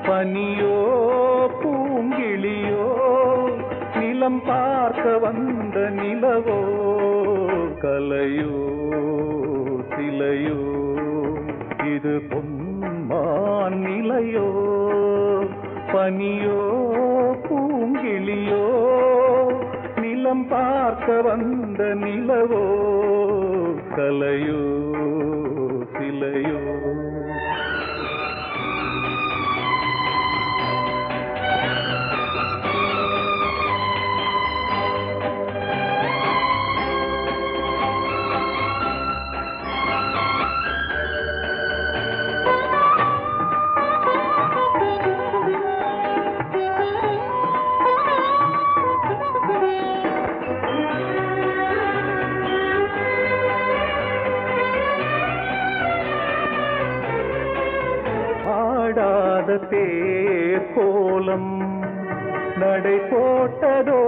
பனியோ பூங்கிளியோ நிலம் பார்க்க வந்த நிலவோ கலையோ சிலையோ இது பொன்மான் நிலையோ பனியோ பூங்கிளியோ நிலம் பார்க்க வந்த நிலவோ கலையோ சிலையோ தேர் கோலம் நடை போட்டதோ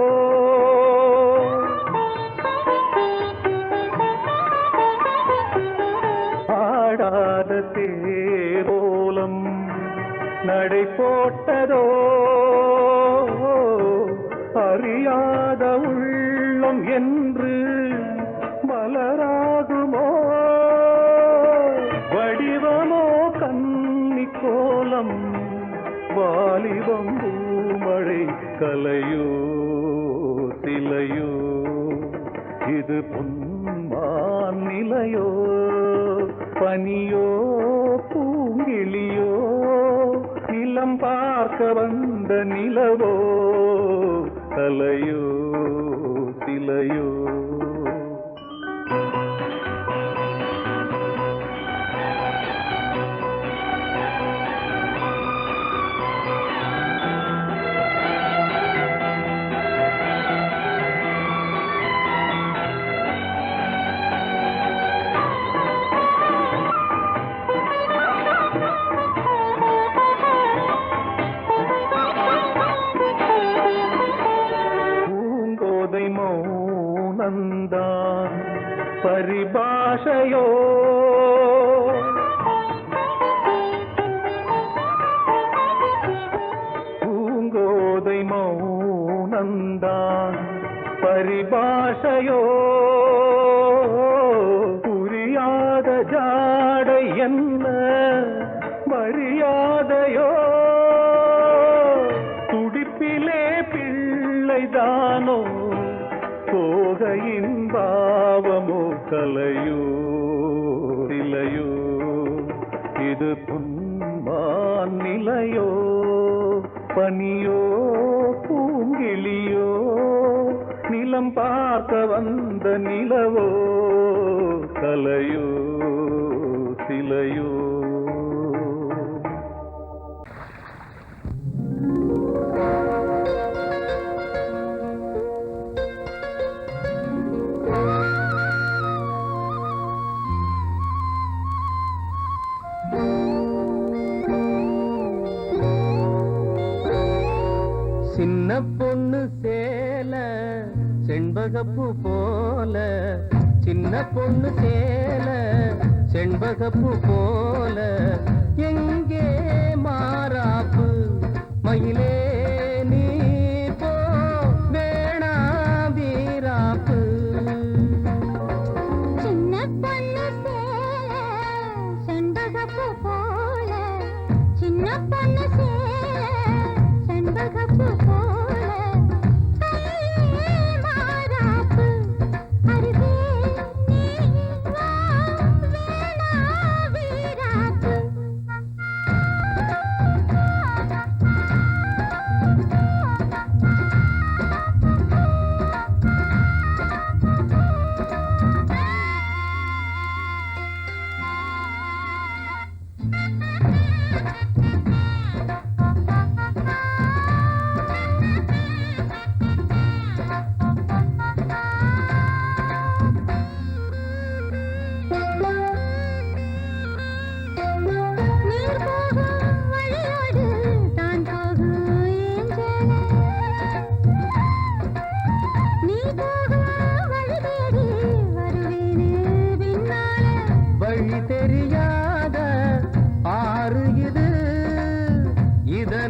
ஆடாத தேர் கோலம் நடை போட்டதோ அறியாத உள்ளம் என்று மலராகுமோ வடிவமோ கன்னி கோலம் வாலிபம் பூமழை கலையோ சிலையோ இது பொன்மான் நிலையோ பனியோ பூங்கிளியோ நிலம் பார்க்க வந்த நிலவோ கலையோ சிலையோ மௌனந்தான் பரிபாஷையோ பூங்கோதை மௌனந்தான் பரிபாஷையோ புரியாத ஜாடை என்ன மரியாதையோ துடிப்பிலே பிள்ளைதானோ போகையின் பாவமோ கலையோ சிலையோ இது பொன்மான் நிலையோ பனியோ பூங்கிளியோ நிலம் பார்க்க வந்த நிலவோ கலையோ சிலையோ சின்ன பொண்ணு சேல செண்பகப்பூ போல சின்ன பொண்ணு சேல செண்பகப்பூ போல எங்கே மாறாப்பு மயிலே நீ போ வேணா வீராப்பு சின்ன பொண்ணு சேல செண்பகப்பூ போல சின்ன பொண்ணு சேல செண்பகப்பூ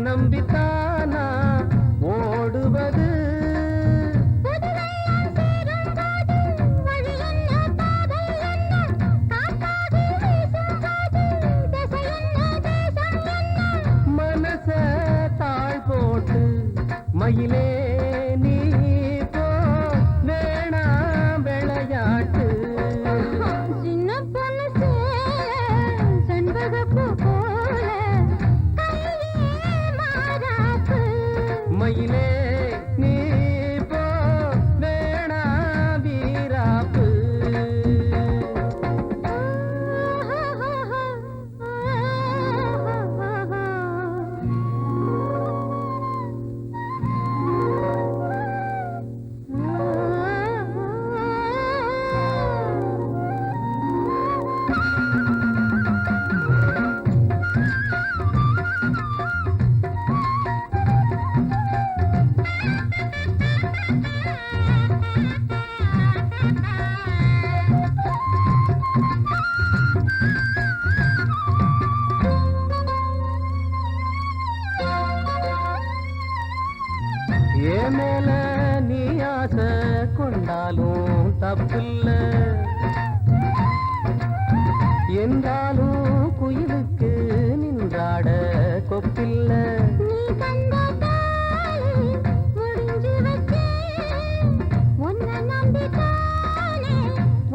நம்பித்தானா ஓடுவது மனச தாழ் போட்டு மயிலே நீ போ வேணாம் விளையாட்டு சின்ன பொண்ணு செண்பகப்பூ போல கையே மாறாப்பு மயிலே நீ போ வேணாம் வீராப்பு ஏன் மேல நீ ஆசை கொண்டாலும் தப்பில்ல என்றாலும் குயிலுக்கு நின்றாட கொப்பில்ல நீ கண்ட தாளி முடிஞ்சு வச்சேன் உன்னை நம்பித்தானே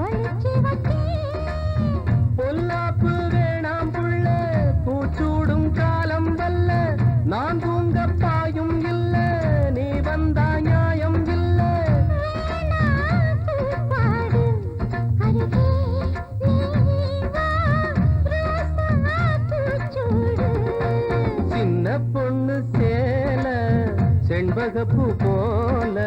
ஒழிச்சு வச்சேன் பொல்லாப்பு வேணாம் புள்ள பூச்சூடும் காலம் வல்ல நான் தூங்க பாயும் இல்ல நீ வந்தா நியாயம் இல்ல பாடு அருகே நீ வா ரோசா பூச்சூடு சின்ன பொண்ணு சேல செண்பகப்பூ போல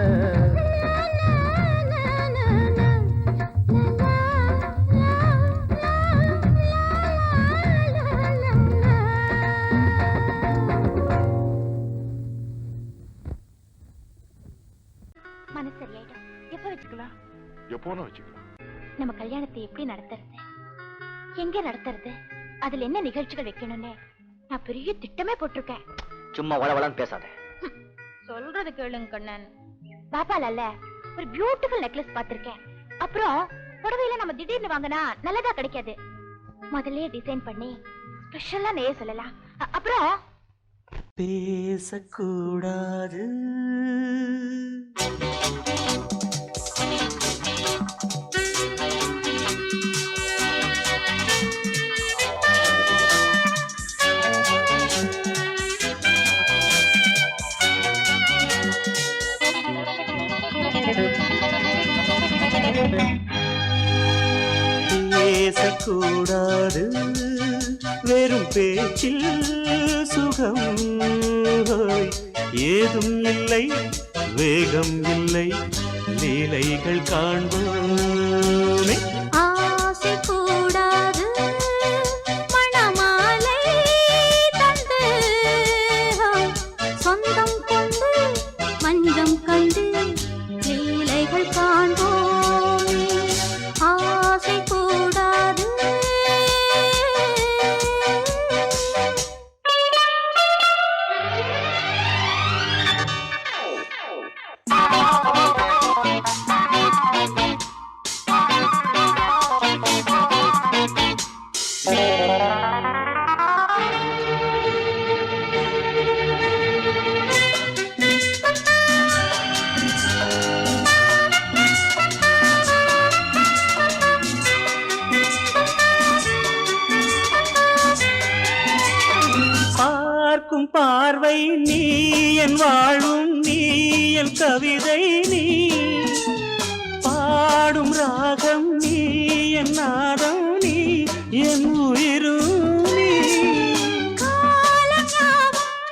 மனசு சரியாயிடும் எப்ப வச்சுக்கலாம் எப்போனா வச்சுக்கலாம். நம்ம கல்யாணத்தை எப்படி நடத்துறது எங்க நடத்துறது அதுல என்ன நிகழ்ச்சிகள் வைக்கணும்னு நான் பெரிய திட்டமே போட்டிருக்கேன் சும்மா வளவளன்னு பேசாத. சொல்றது கேளுங்க கண்ணன் பாப்பால ஒரு பியூட்டிஃபுல் நெக்லஸ் பாத்திருக்கேன் அப்புறம் புடவையில நம்ம திடீர்னு வாங்கினா நல்லதா கிடைக்காது முதல்ல டிசைன் பண்ணி ஸ்பெஷலா நெய்ய சொல்லலாம் அப்புறம் பேசக்கூடாது பேசக்கூடாது வெறும் பேச்சில் சுகம் ஏதும் இல்லை வேகம் இல்லை லீலைகள் காண்போமே ஆசை கூடாது மணமாலை தந்து சொந்தம் கொண்டு மஞ்சம் கண்டு லீலைகள் காண்போமே ஆசை கூடாது பார்க்கும் பார்வை நீ என் வாழும் நீ என் கவிதை நீ பாடும் ராகம் நீ என் நாதம் நீ என் உயிரும் நீ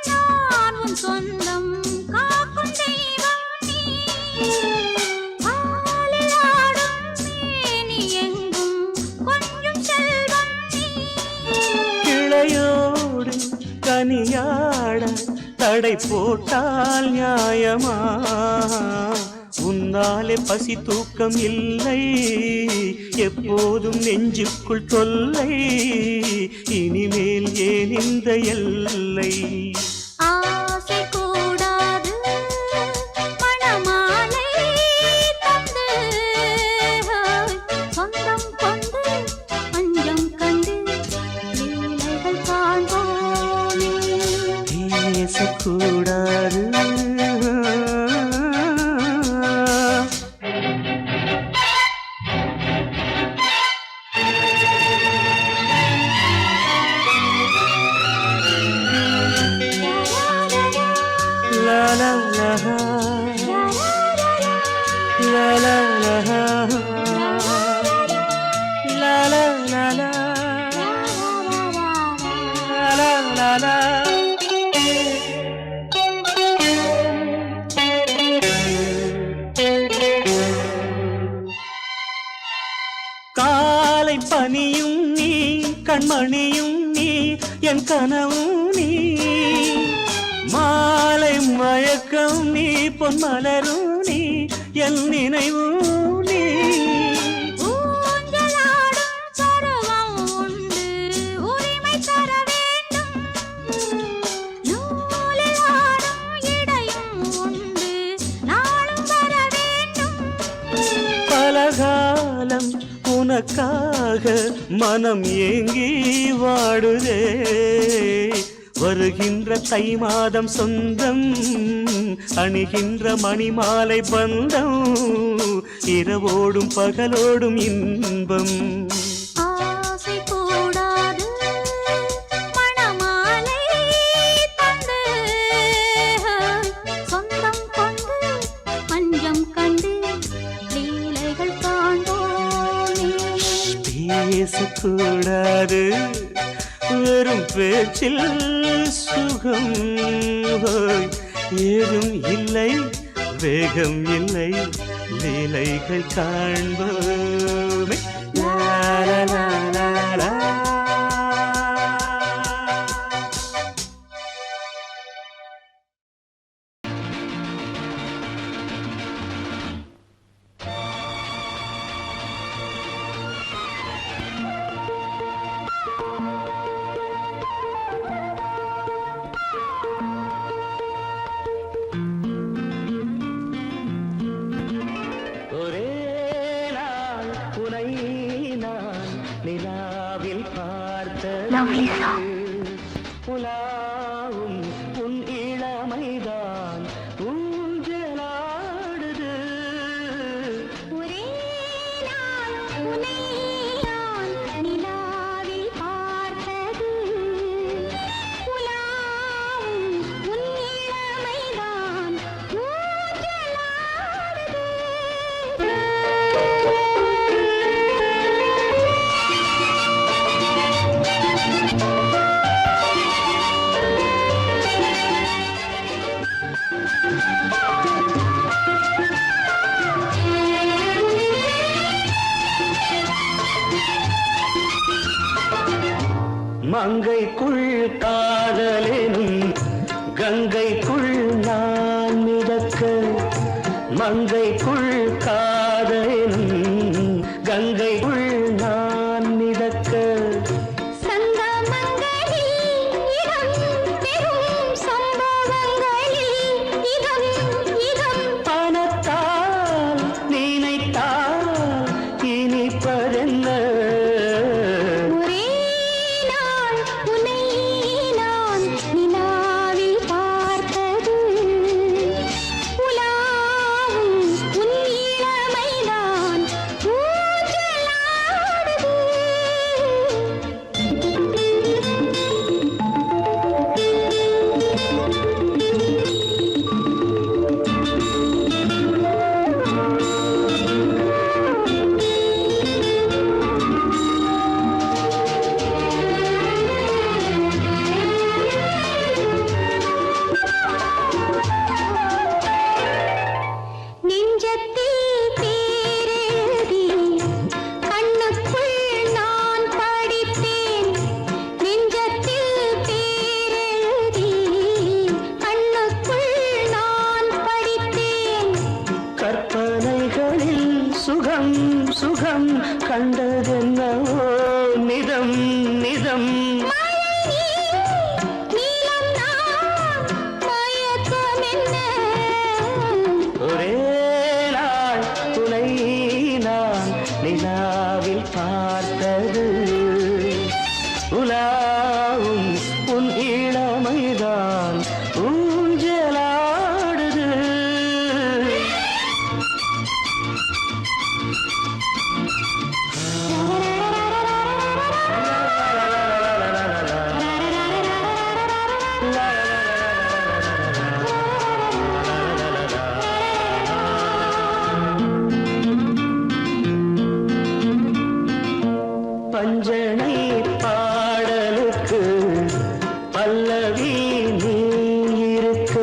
நான் உன் சொந்தம் காக்கும் தெய்வம் நீ பாலில் ஆடும் மேனி எங்கும் கொஞ்சம் செல்வம் நீ கிளையோடு கனியாட தடை போட்டால் நியாயமா உன்னாலே பசி தூக்கம் இல்லை எப்போதும் நெஞ்சுக்குள் தொல்லை இனிமேல் ஏன் இந்த எல்லை ஆ பேசக்கூடாது. La la la la la la la la la la la la. காலை பனியும் நீ, கண்மணியும் நீ, என் கனவும் நீ, மாலை மயக்கம் நீ, பொன்மலரும் நீ, என் நினைவும் நீ. பலகாலம் உனக்காக மனம் ஏங்கி வாடுதே. வருகின்ற தை மாதம் சொந்தம், அணிகின்ற மணிமாலை பந்தம், இரவோடும் பகலோடும் இன்பம். ஆசை கூடாது மணமாலை தந்து, சொந்தம் கொண்டு பஞ்சம் கண்டு லீலைகள் காண்போமே. பேசக்கூடாது வெறும் பேச்சில் சுகம், ஏதும் இல்லை வேகம் இல்லை லீலைகள் காண்போமே. லா லா லா லா லா. புலாவும் உன் இளமைதான் ஊஞ்சலாடுது. ஒரே நாள் உன்னை நான் நிலாவில் பார்த்தது, புலாவும் உன் இளமைதான் ஊஞ்சலாடுது. மங்கைக்குள் காதலெனும் கங்கைக்குள் நான் மிதக்க, மங்கைக்குள் காதலெனும் கங்கைக்குள் நான் மிதக்க. பணத்தால் நினைத்தால் இனிப்பதென்ன, நீ இருக்க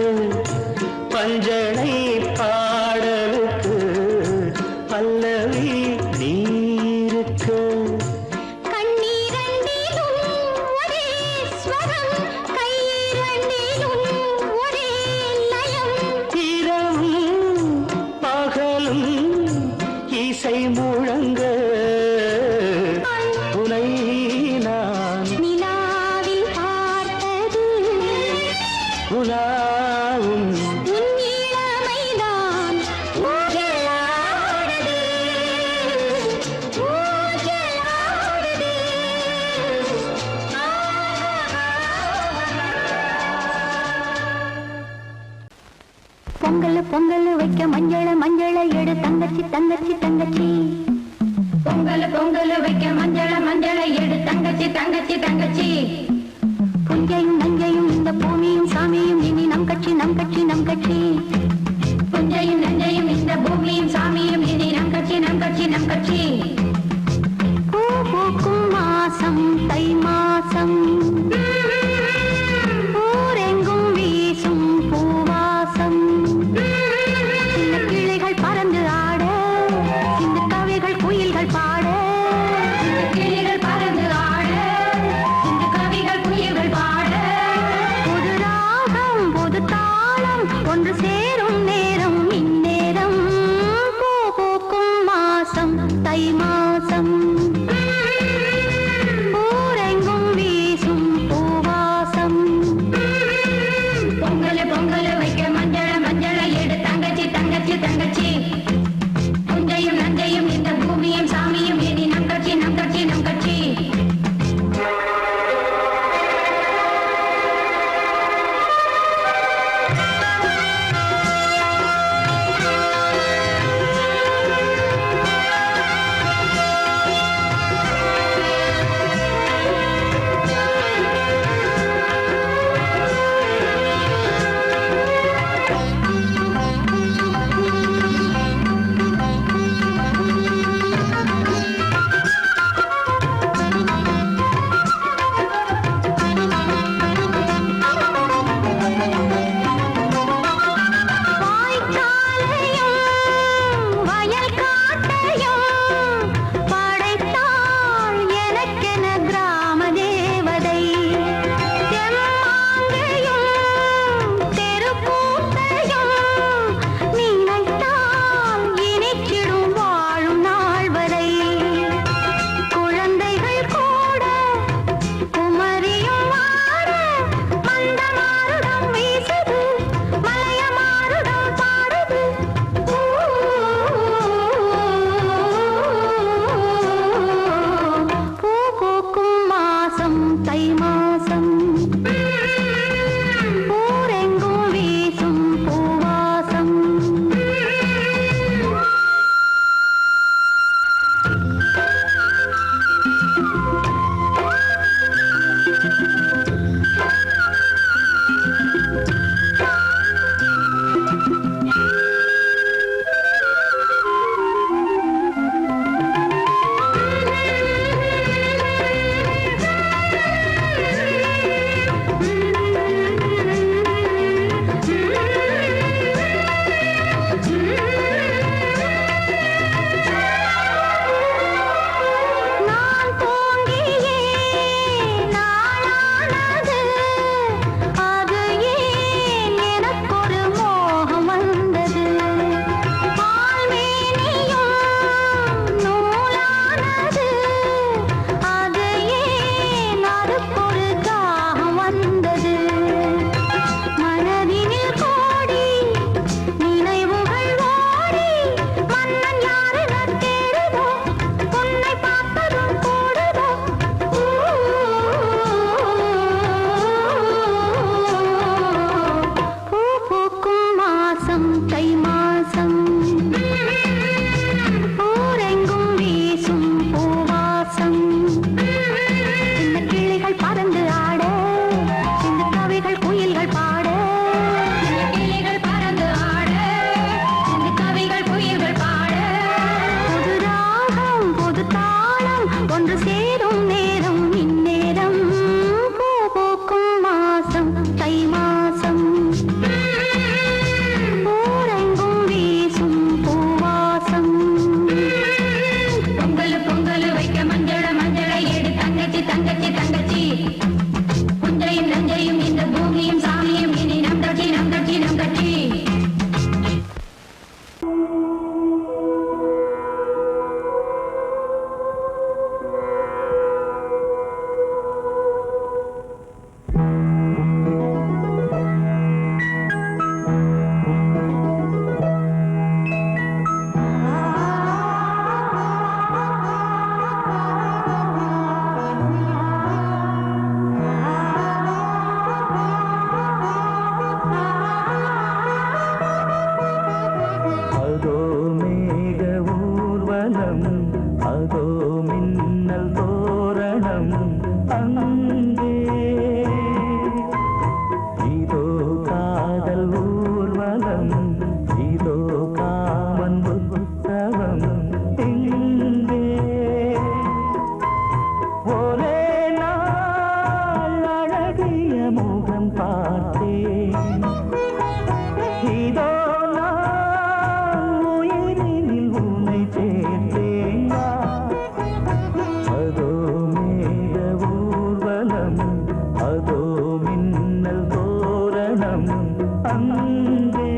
பஞ்சனை பாடலுக்கு பல்லவி நீ இருக்க கண்ணீரண்டிலும் ஒரே ஸ்வரம் கையிரண்டிலும் ஒரே லயம் இரவும் பகலும் இசை முழங்க உனை நான் நிலாவில் பார்த்தது உலாவும் உன் இளமைதான் ஊஞ்சலாடுது ஊஞ்சலாடுது பொங்கல் பொங்கல் வைக்க மஞ்சள மஞ்சள எடு தங்கச்சி தங்கச்சி தங்கச்சி பொங்கல் பொங்கல் வைக்க மஞ்சள மஞ்சள எடு தங்கச்சி தங்கச்சி தங்கச்சி புஞ்சையும் நஞ்சையும் இந்த பூமியும் சாமியும் இனி நம் கட்சி நம் கட்சி நம் கட்சி புஞ்சையும் நஞ்சையும் இந்த பூமியும் சாமியும் இனி நம் கட்சி நம் கட்சி நம் கட்சி பூ பூக்கும் மாசம் தை மாசம் ஊரெங்கும் வீசும் பூவாசம் சின்ன கிளைகள் பறந்து ஆட சின்ன கவிகள் குயில்கள் பாட சின்ன கிளைகள் பறந்து ஆட சின்ன கவிகள் குயில்கள் பாட புது ராகம் புது தாளம் ஒன்று சேரும் நேரம் இந்நேரம் பூ பூக்கும் மாசம் தை மாசம் ஊரெங்கும் வீசும் பூ பார்த்தேன். இதோ நான் உயிரினில் உன்னை சேர்த்தேன். அதோ மேக ஊர்வலம், அதோ மின்னல் தோரணம் அங்கே.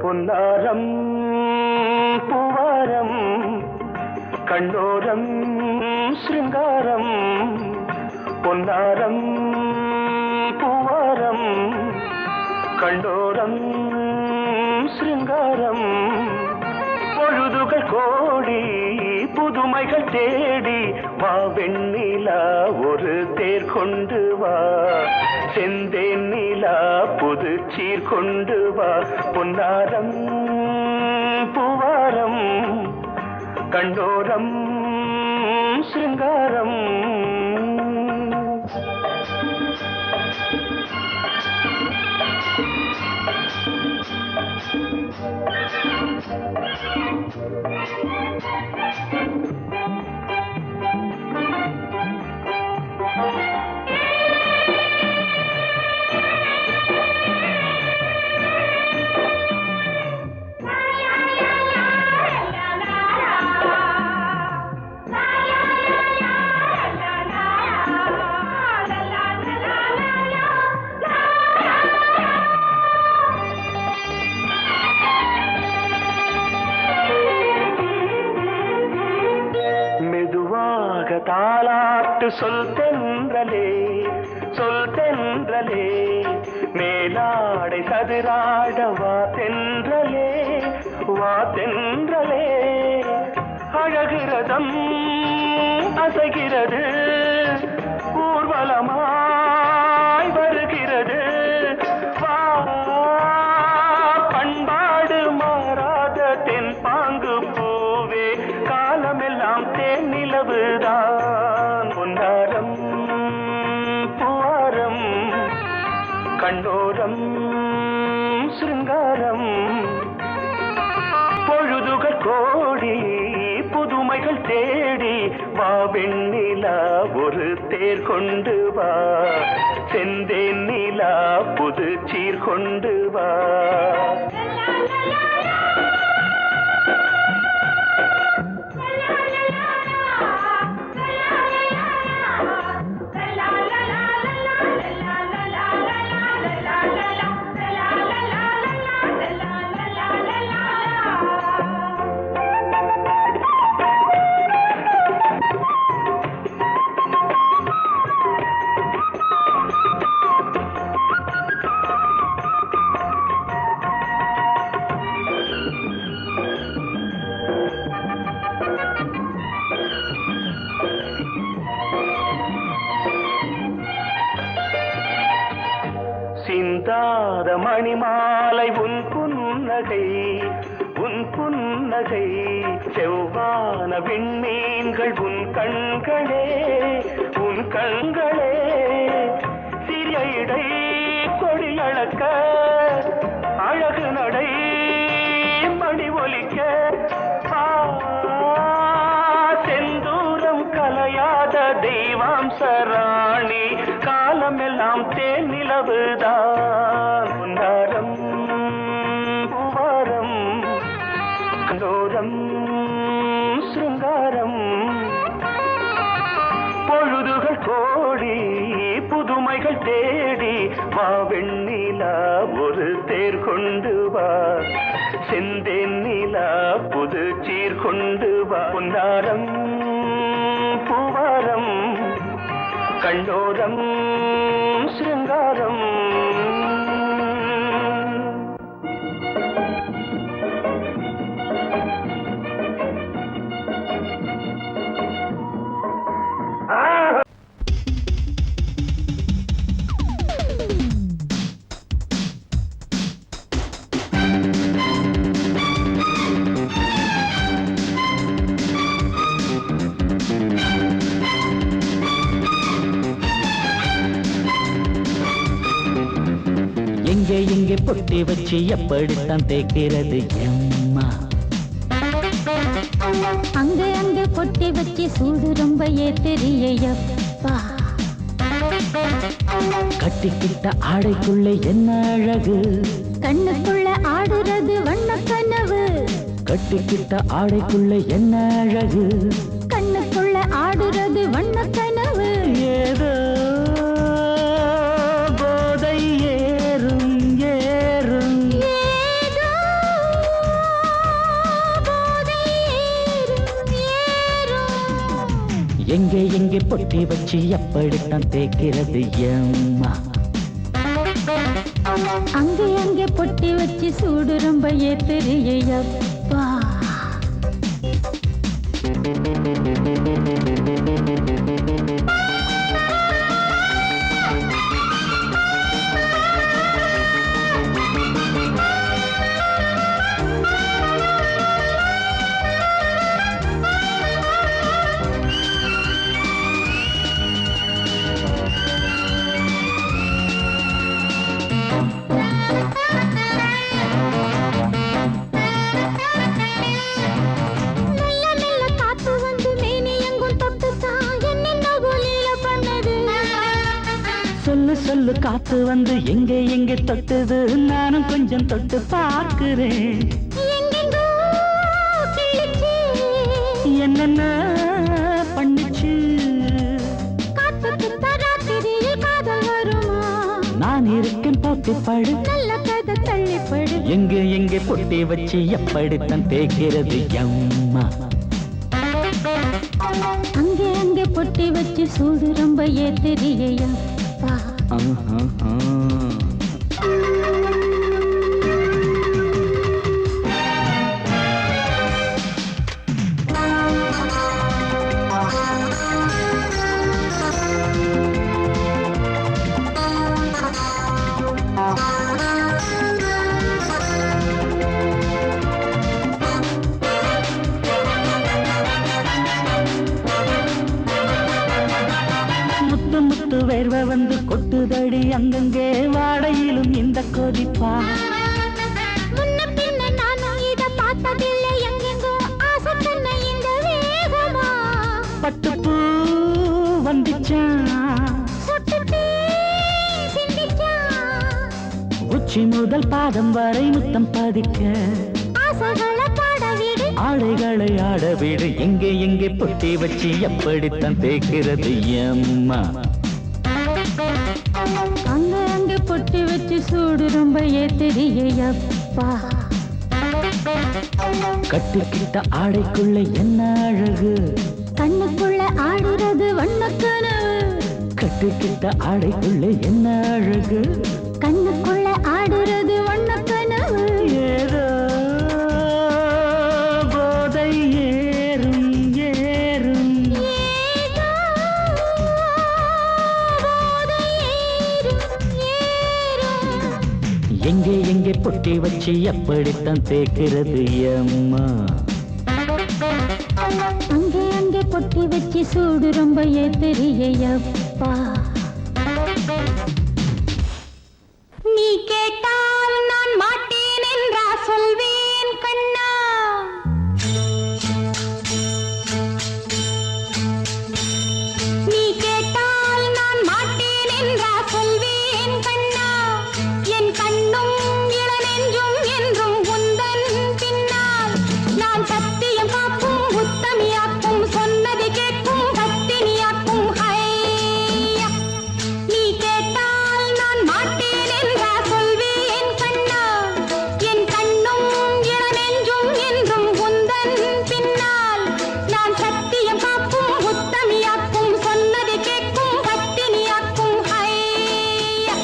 பொன்னாரம் பூவாரம் கண்ணோரம் சிருங்காரம் பொன்னாரம் பூவாரம் கண்ணோரம் சிருங்காரம் பொழுதுகள் கோடி புதுமைகள் தேடி வா வெண்ணிலா ஒரு தேர் கொண்டு வா செந்தேன் நிலா புது சீர் கொண்டு வா பொன்னாரம் பூவாரம் கண்டோரம் சிருங்காரம் தாலாட்டு சொல் தென்றலே சொல் தென்றலே மேலாடை சதுராட வா தென்றலே வா தென்றலே அழகிறதம் அசைகிறது ஊர்வலமாய் வருகிறது வா பண்பாடு மாறாத தென் பாங்கு பூவே காலமெல்லாம் தேன் நிலவுதான் பொன்னாரம் பூவாரம் கண்டோரம் சிருங்காரம் பொழுதுகள் கோடி புதுமைகள் தேடி வா வெண்ணிலா ஒரு தேர் கொண்டு வா செந்தேன் நிலா புது சீர் கொண்டு வா சிந்தாத மணிமாலை உன் புன்னகை செவ்வான விண்மீன்கள் உன் கண்களே சிறிய இடை கொடியளக்க அழகு நடை மணி ஒலிக்க செந்தூரம் கலையாத தெய்வாம்சராணி காலமெல்லாம் தேன் நிலவுதான் பொன்னாரம் பூவாரம் கண்டோரம் சிருங்காரம் பொழுதுகள் கோடி புதுமைகள் தேடி வா வெண்ணிலா ஒரு தேர் கொண்டு வா செந்தேன் நிலா புது சீர் கொண்டு வா பொன்னாரம் பூவாரம் கண்டோரம் சிருங்காரம் இங்கே பொட்டி வச்சு எப்படித்தான் தேய்க்கிறது எம்மா அங்க பொட்டி வச்சு சூடு ரொம்ப ஏத்தெரியப்பா கட்டிக்கிட்ட ஆடைக்குள்ள என்ன அழகு கண்ணுக்குள்ள ஆடுறது வண்ண கனவு கட்டிக்கிட்ட ஆடைக்குள்ள என்ன அழகு கண்ணுக்குள்ள ஆடுறது வண்ண கனவு ஏதோ எங்கே பொட்டி வச்சு எப்படித்தான் தேய்க்கிறது எம்மா அங்கே பொட்டி வச்சு சூடு ரொம்ப ஏத்தெரியப்பா காத்து வந்து எங்கே எங்கே தொட்டுது நானும் கொஞ்சம் தொட்டு பார்க்கிறேன் எங்கெங்கோ கிழிச்சு என்னென்ன பண்ணிச்சு காத்துக்கு தராத்திரியில் காதல் வருமா நான் இருக்கேன் போட்டு படு நல்ல கதை தள்ளிப்படு எங்கே எங்கே பொட்டி வச்சு எப்படித்தான் தேய்க்கிறது அம்மா அங்கே அங்கே பொட்டி வச்சு சூடு ரொம்ப ஏத்தெரியையா வேர்வை வந்து கொட்டுதடி அங்கங்கே வாடையிலும் இந்த கொதிப்பா முன்ன பின்ன நானும் இத பார்த்ததில்லை எங்கெங்கோ ஆசை தன்னை இந்த வேகமா பட்டுப்பூ வந்துச்சான் சுட்டுட்டே சிந்திச்சான் உச்சி முதல் பாதம் வரை முத்தம் பதிக்க ஆசைகளை பாட விடு ஆடைகளை ஆட விடு எங்கே எங்கே பொட்டி வச்சு எப்படித்தான் தேய்க்கிறது அம்மா அங்க அங்க பொட்டி வச்சு சூடு ரொம்ப ஏத்தெரியப்பா கட்டிக்கிட்ட ஆடைக்குள்ள என்ன அழகு கண்ணுக்குள்ள ஆடுறது வண்ணக்கனவு கட்டிக்கிட்ட ஆடைக்குள்ள என்ன அழகு கண்ணுக்குள்ள ஆடுறது வண்ணக்கனவு ஏதோ போதை ஏறும் ஏறும் ஏதோ போதை ஏறும் ஏறும் எங்கே எங்கே பொட்டி வச்சு எப்படித்தான் தேய்க்கிறது அம்மா அங்கே அங்கே பொட்டி வச்சு சூடு ரொம்ப ஏத்தெரியப்பா நீ கேட்டால் நான் மாட்டேன் என்றா சொல்வேன் கண்ணா நீ கேட்டால் நான் மாட்டேன் என்றா சொல்வேன் கண்ணா என் கண்ணும் இளநெஞ்சும் என்றும் உந்தன் பின்னால் நான் சத்தியம் காக்கும் உத்தமியாக்கும் சொன்னதை கேட்கும் பத்தினியாக்கும் ஹையா நீ கேட்டால் நான் மாட்டேன் என்றா சொல்வேன் கண்ணா என் கண்ணும் இளநெஞ்சும் என்றும் உந்தன் பின்னால் நான் சத்தியம் காக்கும் உத்தமியாக்கும் சொன்னதை கேட்கும் பத்தினியாக்கும் ஹையா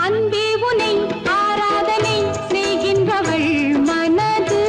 அன்பே உனை ஆராதனை செய்கின்றவள் மனது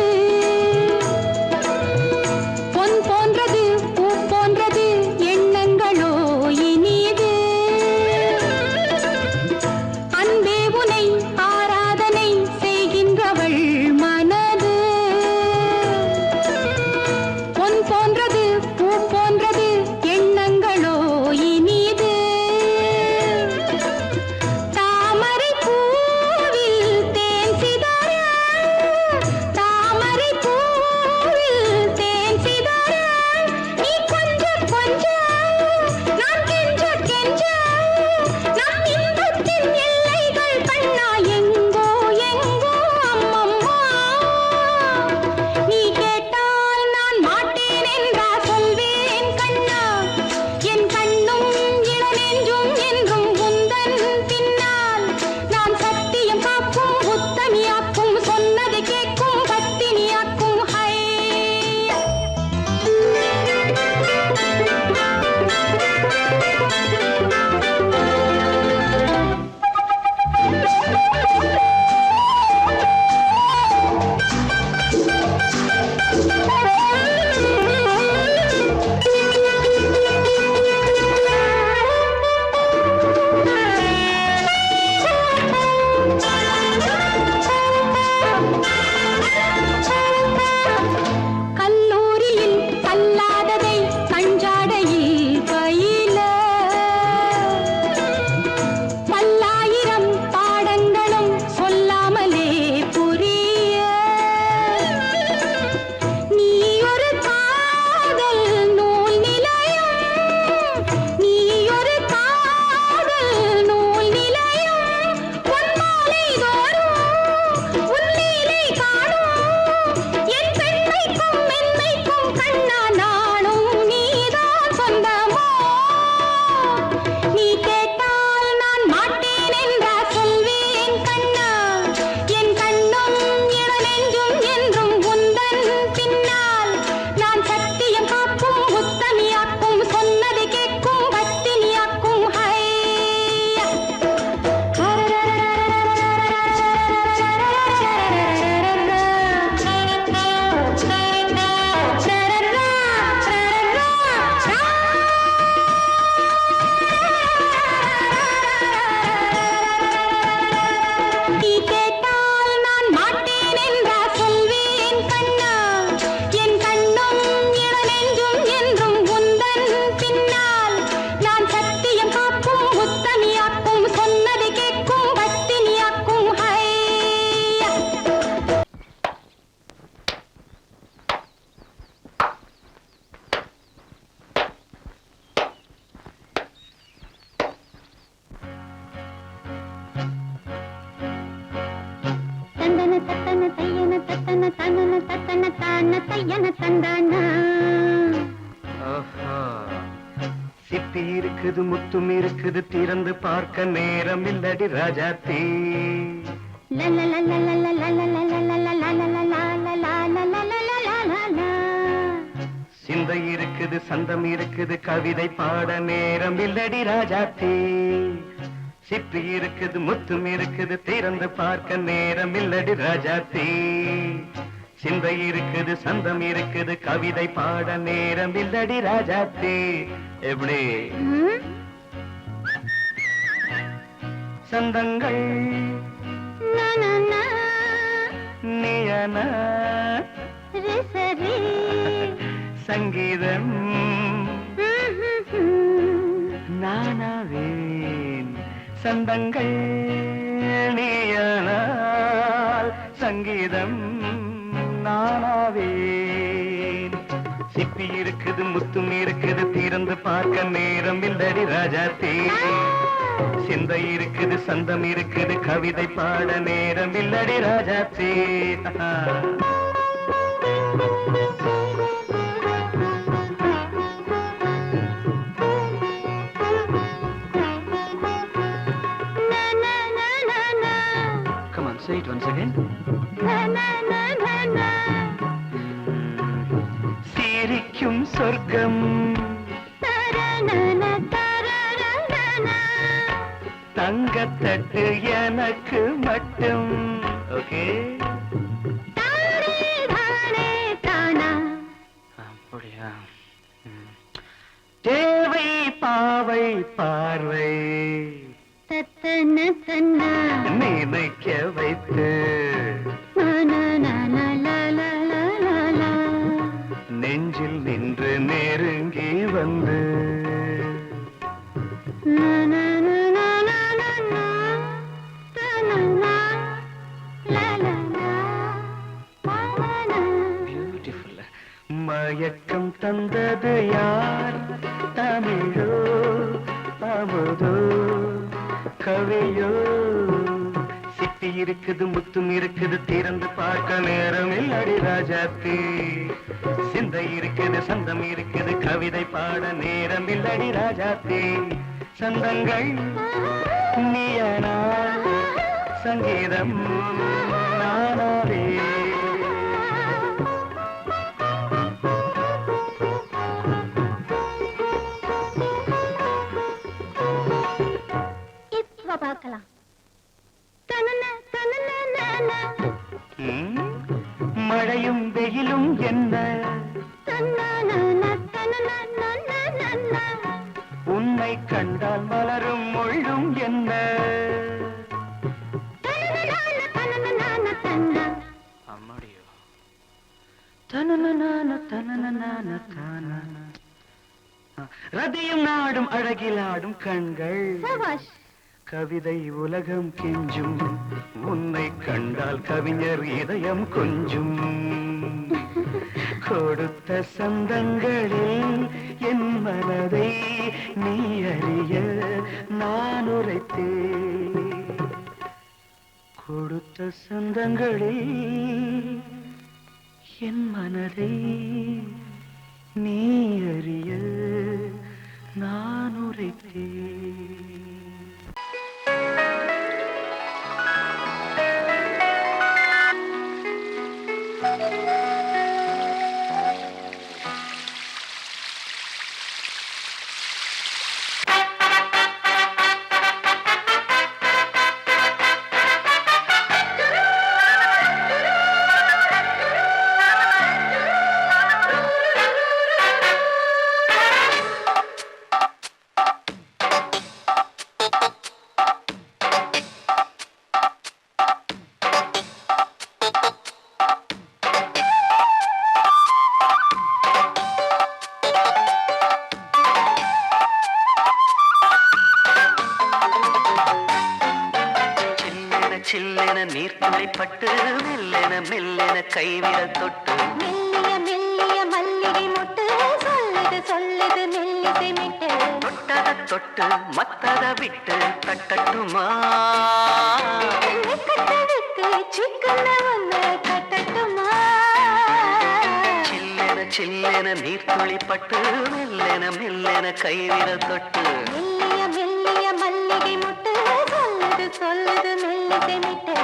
என தந்தானா சிப்பி இருக்குது முத்தும் இருக்குது திறந்து பார்க்க நேரம் இல்லடி ராஜாத்தே சிந்தை இருக்குது சந்தம் இருக்குது கவிதை பாட நேரம் இல்லடி ராஜாத்தே சிப்பி இருக்குது முத்தும் இருக்குது திறந்து பார்க்க நேரம் இல்லடி ராஜாத்தே சிந்தை இருக்குது சந்தம் இருக்குது கவிதை பாட நேரம் இல்லடி ராஜாத்தே எப்படி சந்தங்கள் நீயன சங்கீதம் நானாவேன் சந்தங்கள் நீயனால் சங்கீதம் நானாவேன் சிப்பி இருக்குது முத்தும் இருக்குது திறந்து பார்க்க நேரம் இல்லடி ராஜாத்தே சிந்தை இருக்குது சந்தம் இருக்குது கவிதை பாட நேரம் இல்லடி ராஜாத்தே Come on, say it once again. சிரிக்கும் சொர்க்கம் தங்கத்தட்டு எனக்கு மட்டும் ஓகே அப்படியா தேவை பாவை பார்வை நினைக்க வைத்து நெஞ்சில் நின்று நெருங்கி வந்து பியூட்டிஃபுல் மயக்கம் தந்தது யார் தமிழோ அமுதோ கவியோ சிப்பி இருக்குது முத்தும் இருக்குது திறந்து பார்க்க நேரம் இல்லடி ராஜாத்தே சிந்தை இருக்குது சந்தம் இருக்குது கவிதை பாட நேரம் இல்லடி ராஜாத்தே சந்தங்கள் நீயனா சங்கீதம் நானாவே பார்க்கலாம் மழையும் வெயிலும் என்ன உன்னை கண்டால் மலரும் மொழியும் என்ன அம்மாடியோ ரதியும் நாடும் அழகிலாடும் கண்கள் கவிதை உலகம் கெஞ்சும் உன்னை கண்டால் கவிஞர் இதயம் கொஞ்சும் கொடுத்த சந்தங்களில் என் மனதை நீ அறிய நான் உரைத்தேன் கொடுத்த சந்தங்களில் என் மனதை நீ அறிய நான் உரைத்தேன் நீர்த்துளிப்பட்டு மெல்லென மெல்லென கைவிரல் தொட்டு மெல்லிய மெல்லிய மல்லிகை மொட்டு சொல்லுது சொல்லுது மெல்லிசை மிட்டு தொட்டத தொட்டு மத்தத விட்டு தட்டட்டுமா கட்ட விட்டு சிக்கன வந்து கட்டட்டுமா சில்லென நீர்த்துளிப்பட்டு மெல்லென மெல்லென கைவிரல் தொட்டு மெல்லிய மெல்லிய மல்லிகை முட்டு சொல்லுது சொல்லுது மெல்லிசை மிட்டு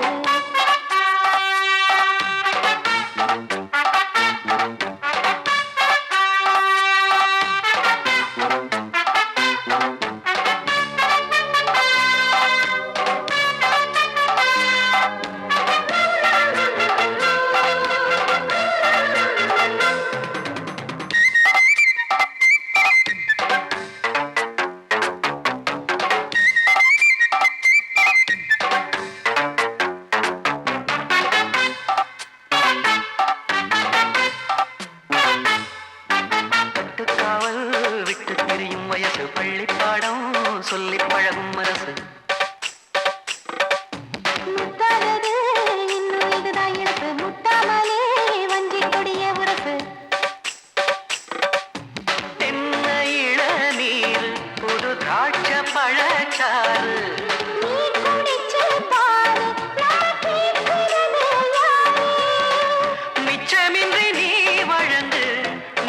விட்டு திரியும் வயசு பள்ளிப்பாடம் சொல்லி பழகும் அரசு முத்தாதது இன்னும் இதுதான் இழப்பு முட்டாமலே வஞ்சி கொடிய உரசு தென்ன இளநீர் புது திராட்சை பழச்சாறு நீ குடிச்சு பாரு நான் கேட்கிறது யாரு மிச்சமின்றி நீ வழங்கு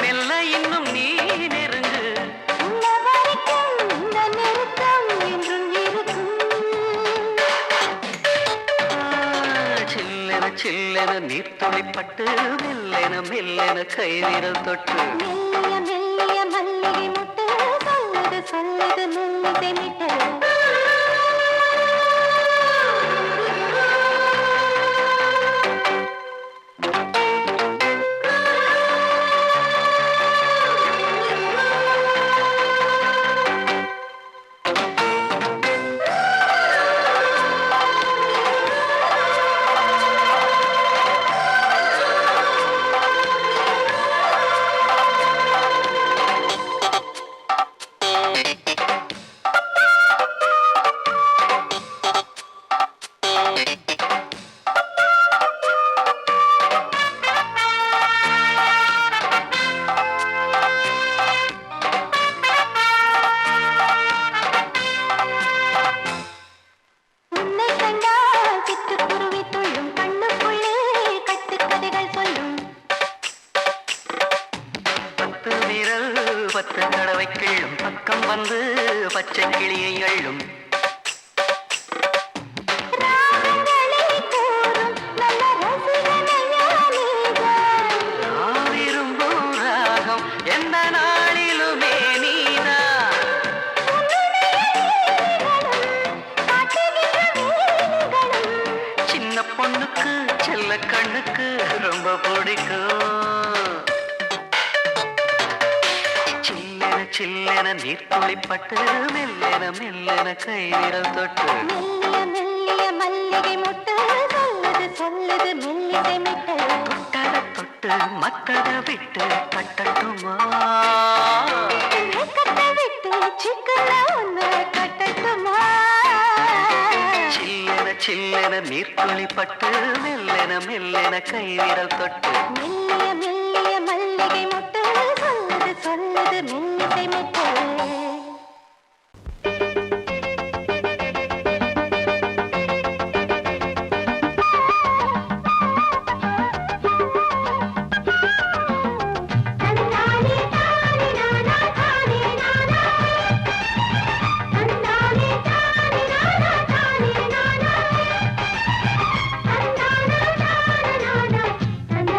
மெல்ல இன்னும் நீ நெருங்கு உள்ள வரைக்கும் இந்த நெருக்கம் என்றும் இருக்கும் சில்லென சில்லென நீர்த்துளிப்பட்டு மெல்லென மெல்லென கைவிரல் தொட்டு மெல்லிய மெல்லிய மல்லிகை முட்டு சொல்லுது சொல்லுது மெல்லிசை மிட்டு உன்னை கண்டால் சிட்டுக்குருவி துள்ளும் கண்ணுக்குள்ளே கட்டுக்கதைகள் சொல்லும் பத்து விரல் பத்து தடவை கிள்ளும் பக்கம் வந்து பச்சை கிளியை அள்ளும் ராகங்களே கூறும் நல்ல ரசிகனையா நீதான் நான் விரும்பும் ராகம் எந்த நாளிலுமே நீதான் சின்ன பொண்ணுக்கு செல்ல கண்ணுக்கு ரொம்ப பிடிக்கும் சில்லென சில்லென நீர்த்துளிப்பட்டு மெல்லென மெல்லென கைவிரல் தொட்டு மெல்லிய மெல்லிய மல்லிகை முட்டு சொல்லுது சொல்லுது மெல்லிசை மிட்டு தொட்டத தொட்டு மத்தத விட்டு கட்டட்டுமா கட்ட விட்டு சிக்கன ஒன்று கட்டட்டுமா சில்லென சில்லென நீர்த்துளிப்பட்டு மெல்லென மெல்லென கைவிரல் தொட்டு மெல்லிய மெல்லிய மல்லிகை முட்டு சொல்லுது சொல்லுது மெல்லிசை மிட்டு